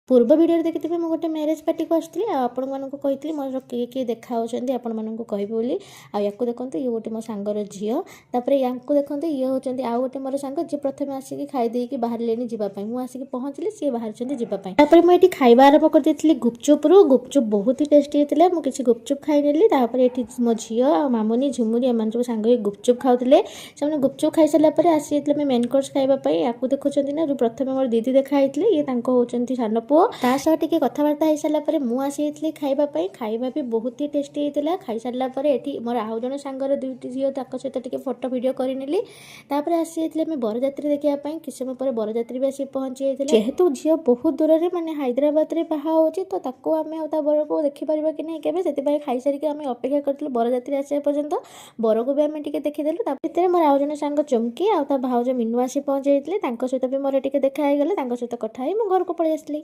ପୂର୍ବ ଭିଡ଼ିଓରେ ଦେଖିଥିବେ ମୁଁ ଗୋଟେ ମ୍ୟାରେଜ୍ ପାର୍ଟିକୁ ଆସିଥିଲି ଆଉ ଆପଣମାନଙ୍କୁ କହିଥିଲି ମୋର କିଏ କିଏ ଦେଖା ହେଉଛନ୍ତି ଆପଣମାନଙ୍କୁ କହିବି ବୋଲି। ଆଉ ୟାକୁ ଦେଖନ୍ତୁ ଇଏ ଗୋଟେ ମୋ ସାଙ୍ଗର ଝିଅ। ତାପରେ ୟାଙ୍କୁ ଦେଖନ୍ତୁ ଇଏ ହେଉଛନ୍ତି ଆଉ ଗୋଟେ ମୋର ସାଙ୍ଗ ଯିଏ ପ୍ରଥମେ ଆସିକି ଖାଇ ଦେଇକି ବାହାରିଲେଣି ଯିବା ପାଇଁ। ମୁଁ ଆସିକି ପହଞ୍ଚିଲି ସିଏ ବାହାରିଛନ୍ତି ଯିବା ପାଇଁ। ତାପରେ ମୁଁ ଏଠି ଖାଇବା ଆରମ୍ଭ କରିଦେଇଥିଲି ଗୁପଚୁପ୍ରୁ। ଗୁପଚୁପ୍ ବହୁତ ହି ଟେଷ୍ଟି ହେଇଥିଲା। ମୁଁ କିଛି ଗୁପଚୁପ୍ ଖାଇନେଲି। ତାପରେ ଏଠି ମୋ ଝିଅ ଆଉ ମାମୁନି ଝୁମୁରି ଏମାନେ ସବୁ ସାଙ୍ଗ ହେଇକି ଗୁପଚୁପ୍ ଖାଉଥିଲେ। ସେମାନେ ଗୁପଚୁପ୍ ଖାଇସାରିଲା ପରେ ଆସିଯାଇଥିଲେ ଆମେ ମେନ୍ କୋର୍ସ ଖାଇବା ପାଇଁ। ୟାକୁ ଦେଖୁଛନ୍ତି ନା ଯେଉଁ ପ୍ରଥମେ ମୋର ଦିଦି ଦେଖା ହେଇଥିଲେ ଇଏ ତାଙ୍କ ହେଉଛନ୍ତି ସାନ ପୁଅ। ତା ସହ ଟିକେ କଥାବାର୍ତ୍ତା ହେଇସାରିଲା ପରେ ମୁଁ ଆସିଯାଇଥିଲି ଖାଇବା ପାଇଁ। ଖାଇବା ବି ବହୁତ ହି ଟେଷ୍ଟି ହେଇଥିଲା। ଖାଇସାରିଲା ପରେ ଏଠି ମୋର ଆଉ ଜଣେ ସାଙ୍ଗର ଦୁଇଟି ଝିଅ ତାଙ୍କ ସହିତ ଟିକେ ଫଟୋ ଭିଡ଼ିଓ କରିନେଲି। ତାପରେ ଆସିଯାଇଥିଲେ ଆମେ ବରଯାତ୍ରୀ ଦେଖିବା ପାଇଁ। କିଛି ସମୟ ପରେ ବରଯାତ୍ରୀ ବି ଆସିକି ପହଞ୍ଚି ଯାଇଥିଲା। ଯେହେତୁ ଝିଅ ବହୁତ ଦୂରରେ ମାନେ ହାଇଦ୍ରାବାଦରେ ବାହା ହେଉଛି ତ ତାକୁ ଆମେ ଆଉ ତା ବରକୁ ଦେଖିପାରିବା କି ନାହିଁ କେବେ, ସେଥିପାଇଁ ଖାଇସାରିକି ଆମେ ଅପେକ୍ଷା କରିଥିଲୁ ବରଯାତ୍ରୀ ଆସିବା ପର୍ଯ୍ୟନ୍ତ। ବରକୁ ବି ଆମେ ଟିକେ ଦେଖିଦେଲୁ। ତା ଭିତରେ ମୋର ଆଉ ଜଣେ ସାଙ୍ଗ ଚୁମକି ଆଉ ତା ଭାଉଜ ମିନୁ ଆସି ପହଞ୍ଚି ଯାଇଥିଲେ। ତାଙ୍କ ସହିତ ବି ମୋର ଟିକେ ଦେଖା ହେଇଗଲା। ତାଙ୍କ ସହିତ କଥା ହେଇ ମୁଁ ଘରକୁ ପଳେଇ ଆସିଲି।